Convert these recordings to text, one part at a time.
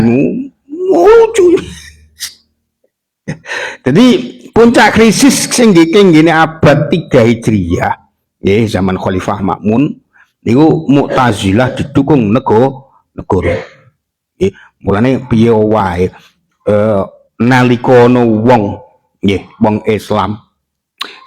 lucu. Jadi puncak krisis sing gini abad 3 Hijriah, ya zaman Khalifah Makmun, niku Mu'tazilah didukung negara. Mulane piye wae nalika ana wong nggih wong Islam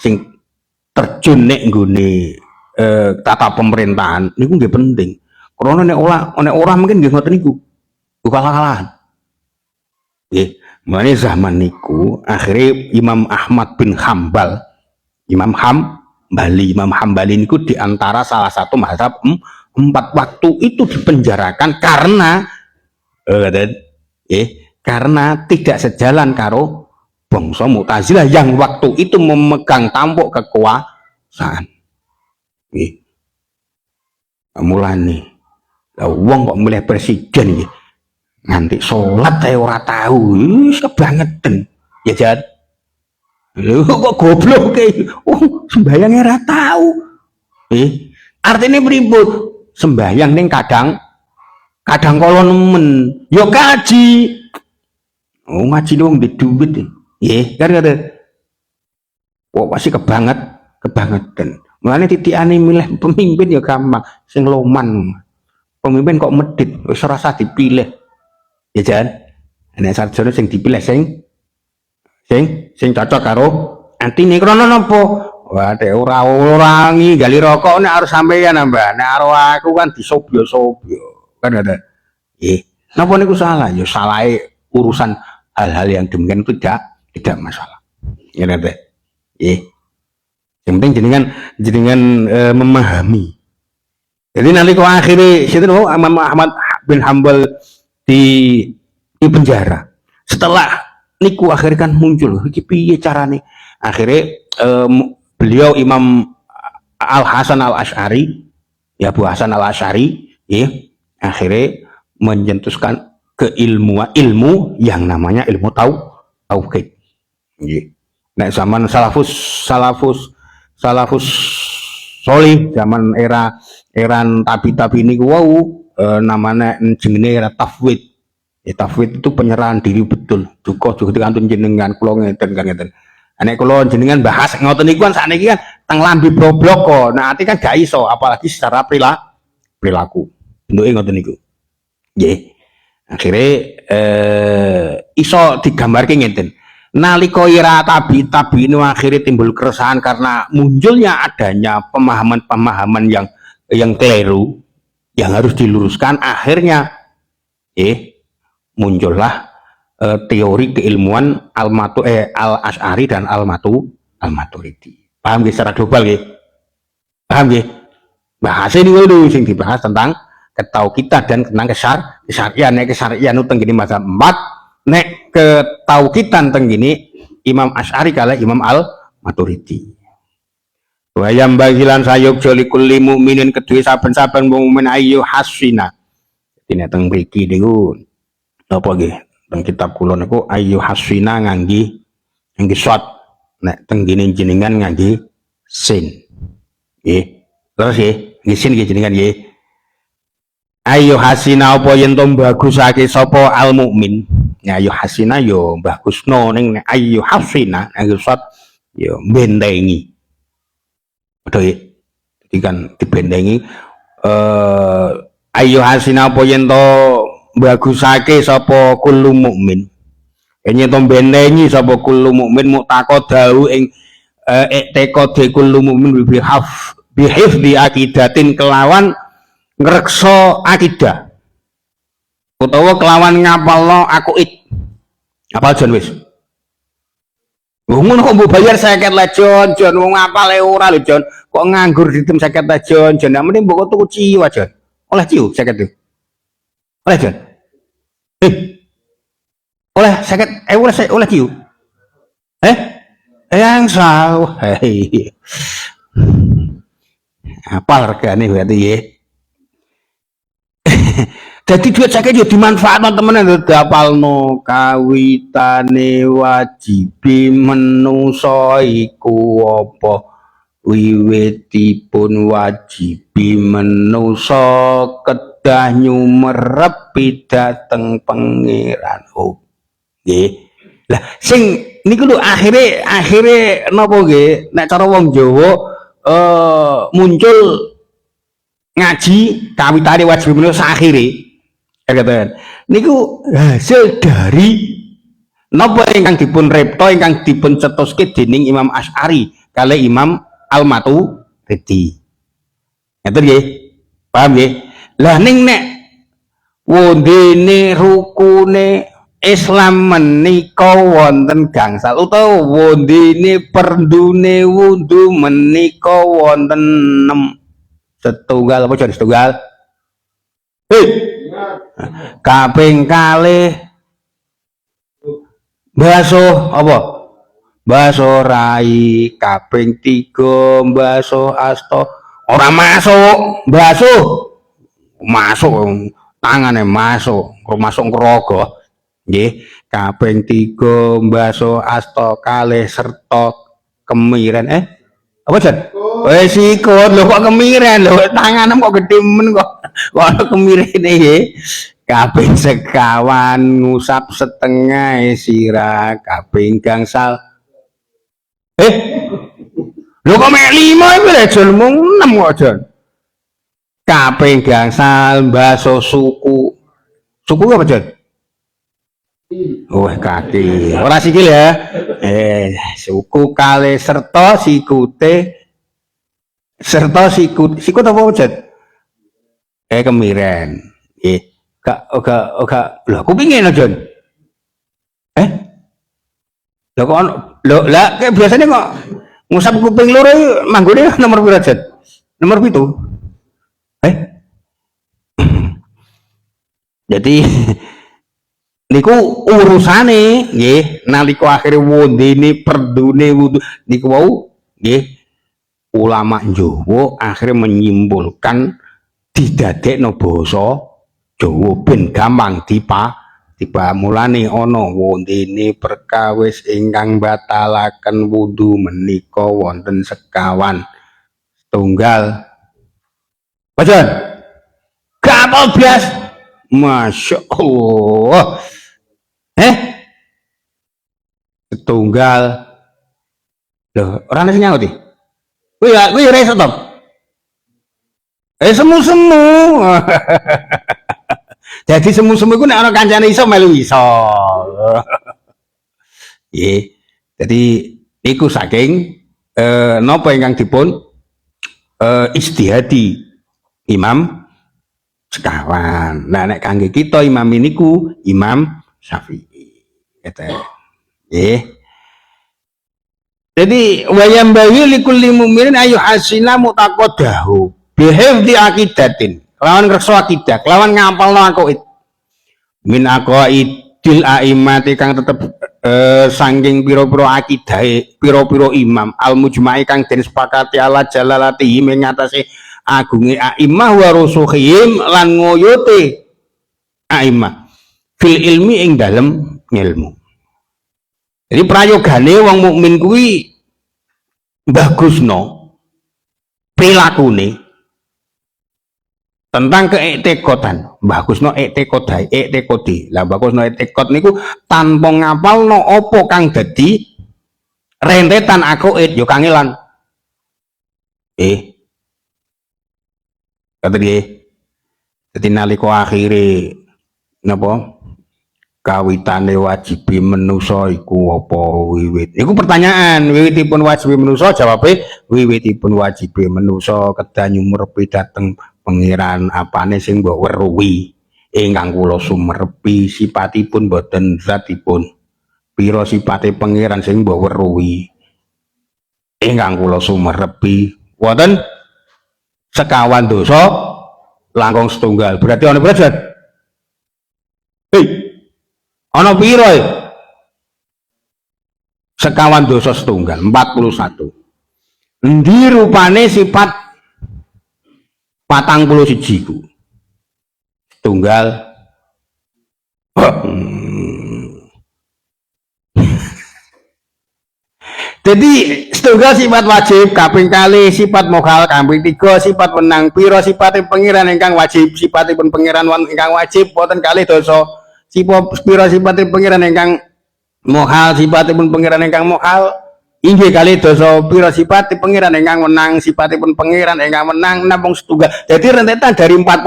sing terjun nek nggone tata pemerintahan niku nggih penting. Karena nek ora mungkin nggih ngoten niku. Kalah-kalahan. Nggih, mulane zaman niku akhirnya Imam Ahmad bin Hambal, Imam Hambali niku diantara salah satu mazhab 4 waktu itu dipenjarakan karena karena tidak sejalan karo bangsa Mu'tazilah yang waktu itu memegang tampuk kekuasaan. Mulane wong kok milih presiden iki nganti sholat ae ora tahu, wis kebangetan. Ya Jan. Lho kok goblok ke? Sembayang ora tahu. Artinya pripun? Sembayang ning kadang kala nemen. Yo kaji. Ngaji wong di duit. Nggih, kan kata. Kok pasti kebangetan. Mulane titikane milih pemimpin ya gampang, sing loman. Pemimpin kok medit, wis ora usah dipilih. Ya Jan. Nek sarjana sing dipilih sing cocok karo antine krana napa? Wah, nek ora gali rokok nek harus sampeyan Mbak. Nek karo aku kan disobyo-sobyo. Kan ada. Napa niku salah? Ya salahe urusan hal-hal yang demikian itu tidak masalah. Ya nggih. Yang penting jenengan memahami. Jadi nanti kau akhirnya Imam Ahmad bin Hambal di penjara. Setelah niku akhirnya kan muncul piye carane. Akhirnya beliau Imam Al Hasan Al Asy'ari, ya Abu Hasan Al Asy'ari, akhirnya menjentuskan ilmu yang namanya ilmu tauhid. Nah, zaman salafus solih, zaman eran tabi ini namanya jenenge era tafwid. Tafwid itu penyerahan diri betul. Juga dikantun jenengan kula ngeten. Nek kula jenengan bahas ngoten niku kan sakniki kan teng lambe bloblok kok. Nah, ati kan gak iso apalagi secara perilaku. Bentuke ngoten niku. Nggih. Akhire iso digambarke ngeten. Nalika era tabi ini akhirnya timbul keresahan karena munculnya adanya pemahaman yang keliru yang harus diluruskan. Akhirnya muncullah teori keilmuan Al-Asy'ari dan Al-Maturidi. Paham nggih secara global nggih? Paham nggih? Bahas ini dulu sing dibahas tentang ketauhidan dan tentang kesyarian. Nek kesyarian utang gini masa 4. Nek ketauhidan teng gini Imam Asy'ari kala Imam Al-Maturidi. Wa yam bagilan sayuk joli kulli mukminin kedue saben-saben mukmin ayu hasina. Dene teng mriki niku apa nggih? Teng kitab kula niku ayu hasina ngangge short. Nek teng gini jenengan ngangge sin. Nggih. Terus nggih sin nggih jenengan nggih. Ayu hasina apa yen to bagusake sapa al mukmin. Ya ayu hasina yo bagusno ning ayu hasina nganggo short yo bentengi. Padha iki kan dibentengi ayu hasina apa yen to bagusake sapa kullu mukmin. Yen to bentengi sapa kullu mukmin muktaqadahu ing teko de kullu mukmin bihifdzi aqidatin kelawan ngrekso akidah utawa kelawan ngapalno akuid. Apal jon wis. Ngono kok mbok bayar 50 le jon wong ngapale ora lho jon. Kok nganggur ditem 50 le jon. Nek mending mbok tuku ciu aja. Oleh ciu 50 itu. Oleh jon. Oleh 50 oleh ciu. Yang salah. Apal regane berarti ya. Jadi duit saya yo dimanfaatno temenan dapalno kawitane wajibi menungso iku apa wiwitipun wajibi menungso kedah nyumerepi dateng pangeran. Oh nggih. Lah sing niku lho akhire napa nggih nek cara wong Jawa muncul ngaji kawitane wajib menusa akhire katakan niku hasil dari napa ingkang dipun repto ingkang dipun cetuske dening Imam Asy'ari kali Imam Al-Maturidi. Ngeten nggih. Paham nggih? Lah ning nek wondene rukune Islam menika wonten gangsal utawa wondene perdune wudu menika wonten 6 setunggal apa jadi setunggal? Kaping kalih basuh apa? Basuh rai, kaping 3 basuh asta. Ora masuk, masuk tangane masuk ngerogo. Nggih, kaping 3 basuh asta kalih serta kemiren apa jan? Wis sikut lho kok kemiren lho tanganem kok gedhe men kok ana kemirene nggih. Kaping sekawan ngusap setengah sirah, kaping gangsal lho kok mek 5 iki lho jan mung 6 kok jan. Kaping gangsal basuh suku. Suku apa jan? Kaki. Ora sikil ya. Suku kalih serta sikute serta sikut apa jan? Kemiren. Nggih. Gak lho kupingin jan. Lho kok lho lah kayak biasanya kok ngusap kuping loro manggone nomor pira jan? Nomor 7. Jadi niku urusane nggih nalika akhire wondene perdune wudu niku wau nggih ulama Jawa akhire menyimpulkan didadekno basa Jawa ben gampang mulane ana wondene perkawis ingkang batalaken wudu menika wonten sekawan setunggal. Bajan kapal bias. Masya Allah. Setunggal. Loh, ora ana sing nyaut iki. Kuwi ora iso to. Semu-semu. Jadi semu-semu iku nek ana kancane iso melu iso. Nggih. Jadi iku saking napa ingkang dipun istihadi Imam sekawan. Nah nek kangge kita imam niku Imam Syafi'i. Nggih. Jadi wayam bayi likulli mu'minin ayu hasina mutaqaddahu bihifdzi aqidatin. Lawan ngrekso akidah, lawan ngapalno aqaid. Min aqaidil a'immati kang tetep saking pira-pira akidahe pira-pira imam al mujma'i kang den sepakati ala jalalatihi ing ngatasé agunge a'immah wa rusuhihim lan ngoyote a'immah fil ilmi ing dalem ilmu. Jadi prayogane wong mukmin kuwi bagusno prilakune tentang keetekodan, bagusno etekodi. Lah bagusno etekod niku tanpa ngapalno apa kang dadi rentetan aqaid yo kangelan. Kata dia, jadi nalika akhire napa kawitane wajibi menusa iku apa wiwit? Iku pertanyaan, wiwitipun wajibi menusa jawabe wiwitipun wajibi menusa kedah nyumerepi dateng pangeran apane sing mbok weruhi ingkang kula sumerepi sipatipun boten zatipun pira sipate pangeran sing mbok weruhi ingkang kula sumerepi wonten sekawan dosa langkung setunggal. Berarti ana pira jan? Ana pira? Sekawan dosa setunggal 41. Endi rupane sifat 41 ku? Setunggal jadi setunggal sifat wajib, kaping kali sifat mokhal, kaping tiga sifat menang, piro sifatipun pangeran ingkang wajib, sifatipun pangeran ingkang wajib boten kali dosa. Piro sifatipun pangeran ingkang mokhal, sifatipun pangeran ingkang mokhal inggih kali dosa. Piro sifatipun pangeran ingkang menang, sifatipun pangeran ingkang menang namung setunggal. Jadi rentetan dari 41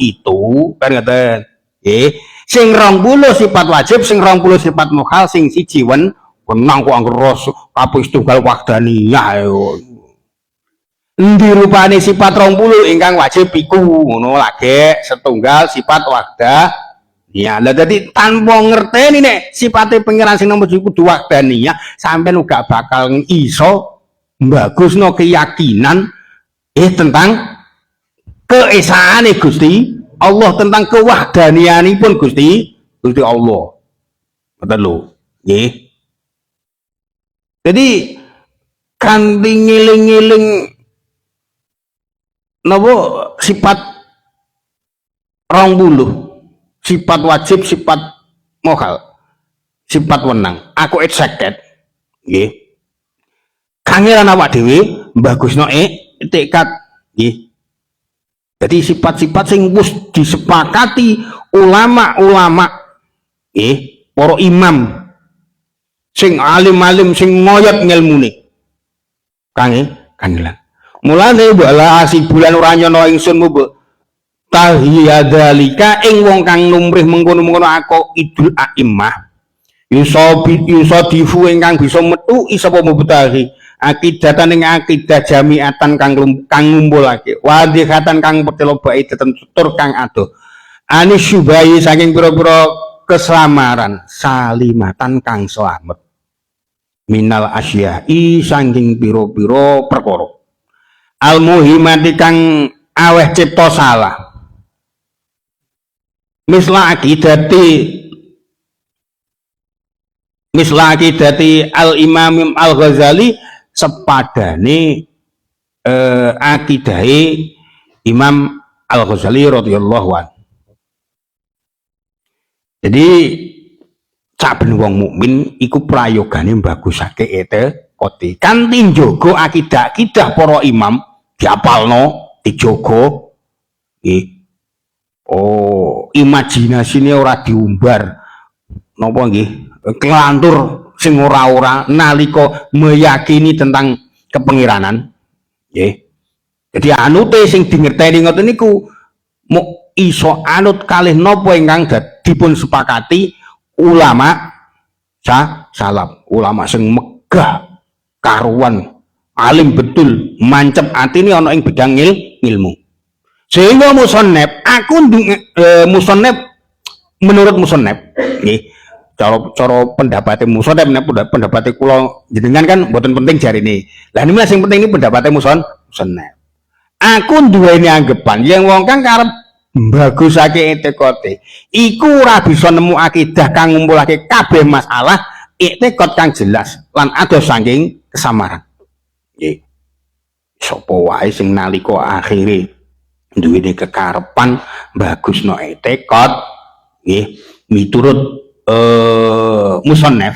itu kan ngoten. Nggih. Sing 20 sifat wajib, sing 20 sifat mokhal, sing siji wenang kok anggere kaping setunggal wahdaniyah yo. Endi rupane sifat 20 ingkang wajib iku ngono lagi setunggal sifat wahdaniyah. Lah dadi tanpa ngerteni nek sifate pangeran sing nomor kudu wahdaniyah sampean uga bakal iso mbagusno keyakinan tentang keesaane Gusti Allah, tentang kewahdaniyanipun Gusti Allah. Ngoten lho, nggih. Jadi kanthi ngiling-ngiling napa sifat 20, sifat wajib, sifat mokhal, sifat wenang, aku seket nggih. Kangelan awak dhewe mbagusno tekad nggih. Jadi sifat-sifat sing wis disepakati ulama-ulama nggih, para imam sing alim-alim sing ngoyot ngelmune kangelan. Mulane bala asibulan ora nyono ingsun mbok tahiyadzalika ing wong kang numrih mengkono-mengkono aku idul a'immah yusadifu ingkang bisa metu sapa mubtaghi akidatan ing akidah jamiatan kang ngumpulake wadihatan kang petelobai deten tutur kang adoh anis syubahi saking pira-pira keselamaran salimatan kang selamat minal asyai saking piro-piro perkara al muhimati kang aweh cipta salah misla akidati al imam al Ghazali sepadane akidahe Imam al Ghazali radhiyallahu anhu. Jadi saben wong mukmin iku prayogane mbagusake etikate kanthi njaga akidah para imam diapalno dijaga nggih. Oh, imajinasine ora diumbar napa nggih kelantur sing ora-ora nalika meyakini tentang kepengiranan nggih. Jadi anute sing dingerteni ngoten niku muk iso anut kalih napa ingkang dipun sepakati ulama salaf, ulama sing megah karuan alim betul mancep atine ana ing bidang ilmu. Sehingga musannaf musannaf menurut musannaf nggih cara pendapatnya musannaf pendapatnya kula jenengan kan mboten penting jarine. Lah ini sing penting ini pendapatnya musannaf. Aku duweni anggapan yang wong kang karep mbagusake etikate iku ora bisa nemu akidah kang ngumpulake kabeh masalah etikot kang jelas lan adoh saking kesamaran nggih. Sapa wae sing nalika akhire duweni kekarepan bagusno etikot nggih miturut musannaf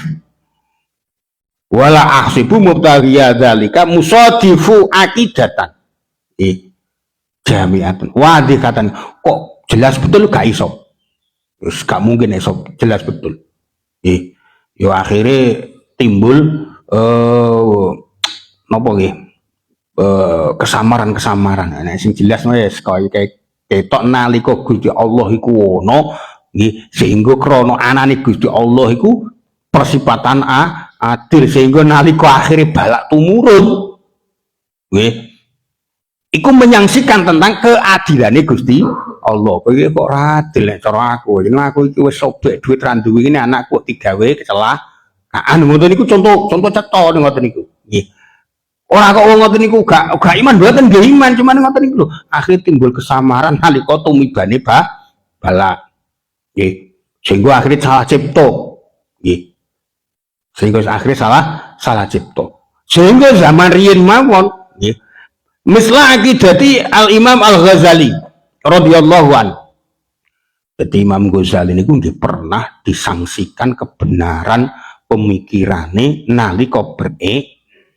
wala ahsibu mubtaghiya dzalika musadifu akidatan jamiatan wadihatan kok jelas betul gak iso terus gak mungkin iso jelas betul yo akhirnya timbul napa nggih kesamaran nah sing jelas wis kaya ketok nalika Gusti Allah iku ana nggih sehingga krana anane Gusti Allah iku persipatan adil sehingga nalika akhire balak tumurun nggih iku menyaksikan tentang keadilane Gusti Allah. Kowe kok ora adil nek cara aku. Yen aku iki wis sobek duit ra duwe ngene anakku digawe kecelakaan. Ngoten niku contoh cetha ngoten niku. Nggih. Ora kok ngoten niku gak iman mboten nggih iman cuman ngoten niku lho. Akhir timbul kesamaran nalika tumibane balak. Nggih. Sehingga akhirnya salah cipta. Nggih. Sehingga akhirnya salah cipta. Sehingga zaman riyin mawon nggih misla akidati al-Imam al-Ghazali radhiyallahu anhu. Jadi Imam Ghazali niku nggih pernah disangsikan kebenaran pemikirane nalika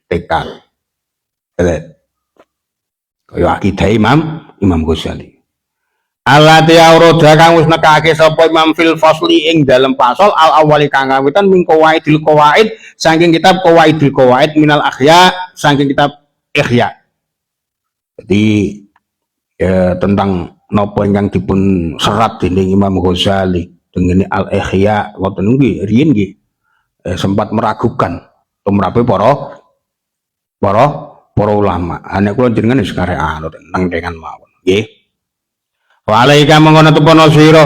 tekad. Kaya akidah Imam Ghazali. Allati auroda kang wis nekake sapa Imam fil fasli ing dalem pasal al awali kang kawitan min qawaidil qawaid saking kitab qawaidil qawaid minal ahya saking kitab ihya. Jadi tentang napa ingkang dipun serat dening Imam Ghazali dengan al ihya wonten nggih riyin nggih sempat meragukan tumrape para ulama. Nek kula jenengan wis karek anut nang dengan mawon nggih. Walaika mengono tupono sira